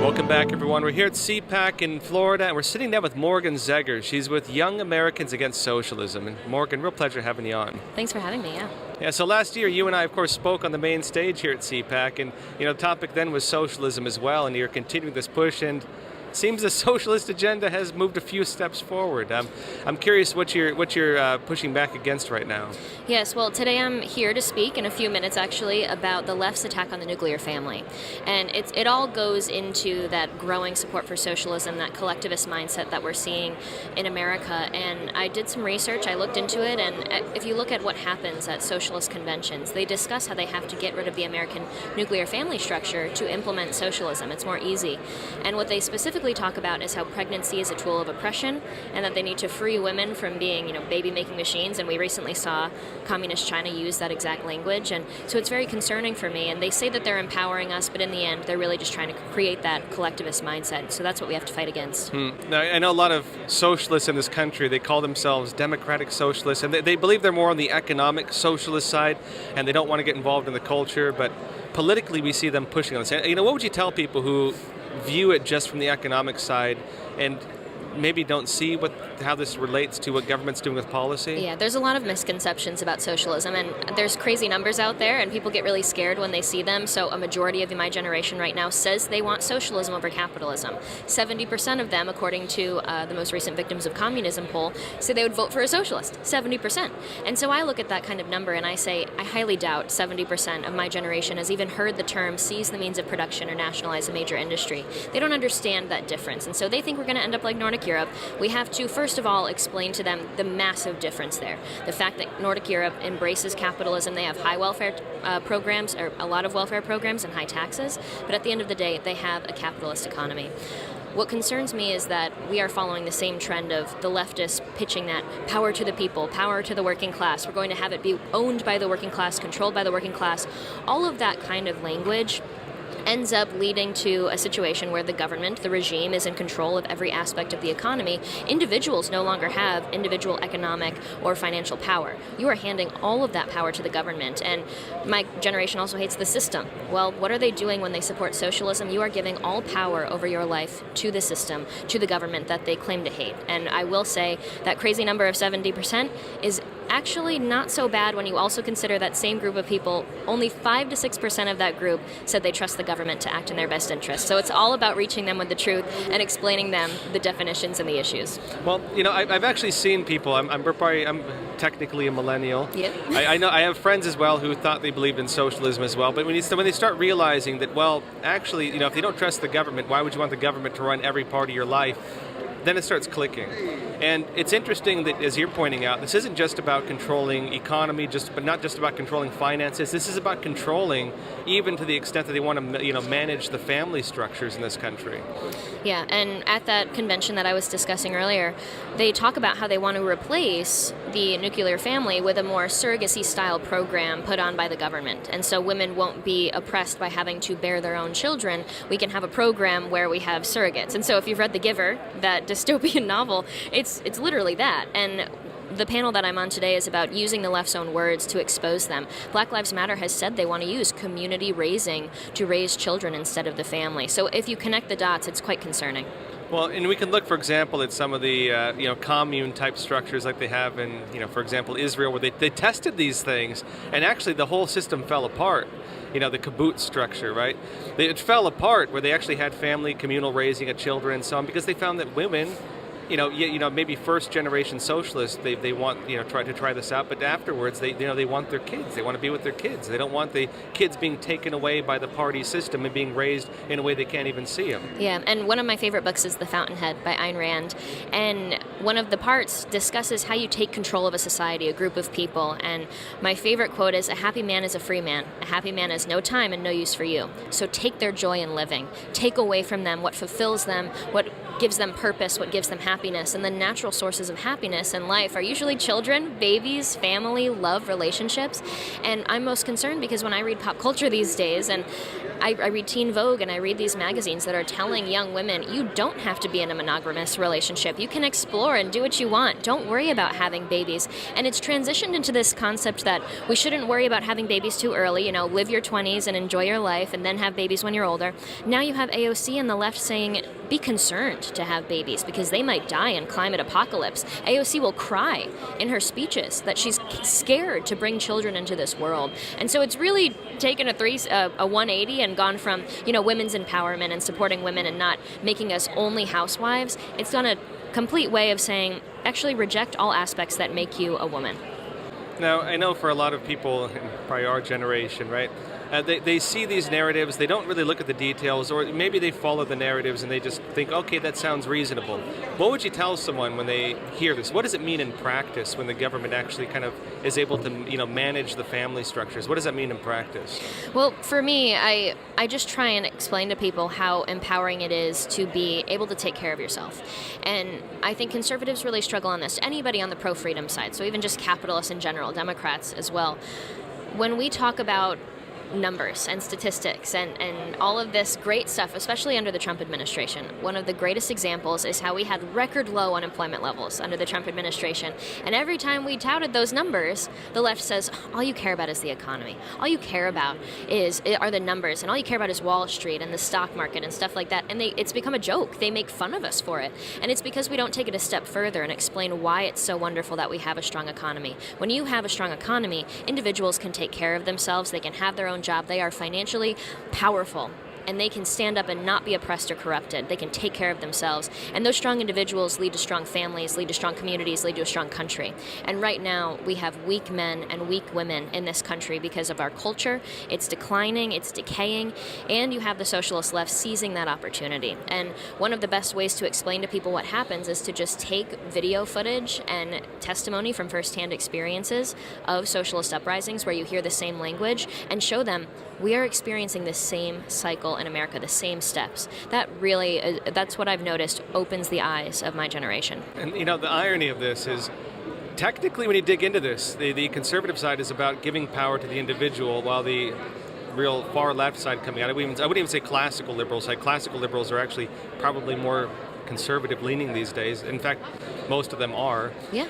Welcome back, everyone. We're here at Cpac in Florida, and we're sitting down with Morgan Zegger. She's with Young Americans Against Socialism. And Morgan, real pleasure having you on. Thanks for having me, Yeah, so last year, you and I, of course, spoke on the main stage here at Cpac, and the topic then was socialism as well, and you're continuing this push, and it seems the socialist agenda has moved a few steps forward. I'm curious what you're pushing back against right now. Yes, well, today I'm here to speak in a few minutes, actually, about the left's attack on the nuclear family. And it all goes into that growing support for socialism, that collectivist mindset that we're seeing in America. And I did some research, I looked into it, and if you look at what happens at socialist conventions, they discuss how they have to get rid of the American nuclear family structure to implement socialism. It's more easy. And what they specifically talk about is how pregnancy is a tool of oppression, and that they need to free women from being, baby-making machines. And we recently saw Communist China use that exact language, and so it's very concerning for me. And they say that they're empowering us, but in the end, they're really just trying to create that collectivist mindset. So that's what we have to fight against. Now, I know a lot of socialists in this country, they call themselves democratic socialists, and they believe they're more on the economic socialist side, and they don't want to get involved in the culture, but politically we see them pushing on this. What would you tell people who view it just from the economic side and maybe don't see how this relates to what government's doing with policy? Yeah, there's a lot of misconceptions about socialism, and there's crazy numbers out there, and people get really scared when they see them. So a majority of my generation right now says they want socialism over capitalism. 70% of them, according to the most recent Victims of Communism poll, say they would vote for a socialist. 70%. And so I look at that kind of number and I say, I highly doubt 70% of my generation has even heard the term seize the means of production or nationalize a major industry. They don't understand that difference, and so they think we're going to end up like Nordic Europe. We have to, first of all, explain to them the massive difference there. The fact that Nordic Europe embraces capitalism, they have high welfare programs, or a lot of welfare programs and high taxes, but at the end of the day, they have a capitalist economy. What concerns me is that we are following the same trend of the leftists pitching that power to the people, power to the working class. We're going to have it be owned by the working class, controlled by the working class. All of that kind of language ends up leading to a situation where the government, the regime, is in control of every aspect of the economy. Individuals no longer have individual economic or financial power. You are handing all of that power to the government, and my generation also hates the system. Well, what are they doing when they support socialism? You are giving all power over your life to the system, to the government that they claim to hate. And I will say that crazy number of 70% is actually not so bad when you also consider that same group of people, only 5 to 6% of that group said they trust the government to act in their best interest. So it's all about reaching them with the truth and explaining them the definitions and the issues. Well, I've actually seen people, I'm technically a millennial. Yeah. I know I have friends as well who thought they believed in socialism as well, but when they start realizing that, well, actually, if they don't trust the government, why would you want the government to run every part of your life? Then it starts clicking. And it's interesting that, as you're pointing out, this isn't just about controlling economy, but not just about controlling finances. This is about controlling, even to the extent that they want to, manage the family structures in this country. Yeah, and at that convention that I was discussing earlier, they talk about how they want to replace the nuclear family with a more surrogacy-style program put on by the government. And so women won't be oppressed by having to bear their own children. We can have a program where we have surrogates. And so if you've read The Giver, that dystopian novel, it's literally that. And the panel that I'm on today is about using the left's own words to expose them. Black Lives Matter has said they want to use community raising to raise children instead of the family. So if you connect the dots, it's quite concerning. Well, and we can look, for example, at some of the commune-type structures like they have in, for example, Israel, where they tested these things, and actually the whole system fell apart. The kibbutz structure, right? It fell apart where they actually had family, communal raising of children and so on, because they found that women, maybe first generation socialists, they want, try this out, but afterwards they want their kids. They want to be with their kids. They don't want the kids being taken away by the party system and being raised in a way they can't even see them. Yeah, and one of my favorite books is The Fountainhead by Ayn Rand, and one of the parts discusses how you take control of a society, a group of people, and my favorite quote is, "A happy man is a free man. A happy man has no time and no use for you. So take their joy in living. Take away from them what fulfills them, what gives them purpose, what gives them happiness." And the natural sources of happiness in life are usually children, babies, family, love, relationships. And I'm most concerned because when I read pop culture these days, and I read Teen Vogue and I read these magazines that are telling young women, you don't have to be in a monogamous relationship. You can explore and do what you want. Don't worry about having babies. And it's transitioned into this concept that we shouldn't worry about having babies too early, live your 20s and enjoy your life and then have babies when you're older. Now you have AOC and the left saying, be concerned to have babies because they might die in climate apocalypse. AOC will cry in her speeches that she's scared to bring children into this world. And so it's really taken a 180 and gone from, women's empowerment and supporting women and not making us only housewives. It's done a complete way of saying, actually reject all aspects that make you a woman. Now, I know for a lot of people in probably our generation, right, they see these narratives, they don't really look at the details, or maybe they follow the narratives and they just think, okay, that sounds reasonable. What would you tell someone when they hear this? What does it mean in practice when the government actually kind of is able to, manage the family structures? What does that mean in practice? Well, for me, I just try and explain to people how empowering it is to be able to take care of yourself. And I think conservatives really struggle on this. Anybody on the pro-freedom side, so even just capitalists in general, Democrats as well. When we talk about numbers and statistics and all of this great stuff, especially under the Trump administration. One of the greatest examples is how we had record low unemployment levels under the Trump administration. And every time we touted those numbers, the left says, all you care about is the economy. All you care about are the numbers, and all you care about is Wall Street and the stock market and stuff like that. And it's become a joke. They make fun of us for it. And it's because we don't take it a step further and explain why it's so wonderful that we have a strong economy. When you have a strong economy, individuals can take care of themselves. They can have their own job. They are financially powerful, and they can stand up and not be oppressed or corrupted. They can take care of themselves. And those strong individuals lead to strong families, lead to strong communities, lead to a strong country. And right now, we have weak men and weak women in this country because of our culture. It's declining, it's decaying, and you have the socialist left seizing that opportunity. And one of the best ways to explain to people what happens is to just take video footage and testimony from firsthand experiences of socialist uprisings where you hear the same language and show them we are experiencing the same cycle in America, the same steps. That really, that's what I've noticed, opens the eyes of my generation. And the irony of this is, technically when you dig into this, the conservative side is about giving power to the individual, while the real far left side coming out, I wouldn't even say classical liberals. Like classical liberals are actually probably more conservative leaning these days. In fact, most of them are. Yeah.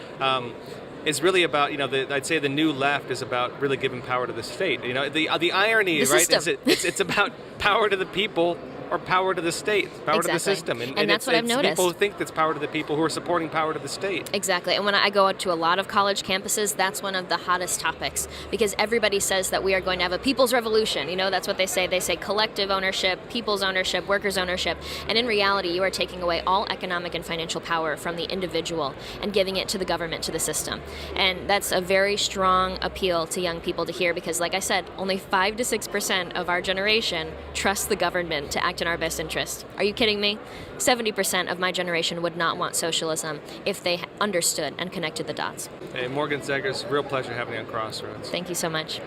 Is really about, I'd say the new left is about really giving power to the state. The irony, the right, is it's about power to the people or power to the state, power to the system. And that's what I've noticed. People think that's power to the people who are supporting power to the state. Exactly. And when I go out to a lot of college campuses, that's one of the hottest topics because everybody says that we are going to have a people's revolution. That's what they say. They say collective ownership, people's ownership, workers' ownership. And in reality, you are taking away all economic and financial power from the individual and giving it to the government, to the system. And that's a very strong appeal to young people to hear because, like I said, only 5 to 6% of our generation trust the government to act in our best interest. Are you kidding me? 70% of my generation would not want socialism if they understood and connected the dots. Hey, Morgan Zegers, real pleasure having you on Crossroads. Thank you so much.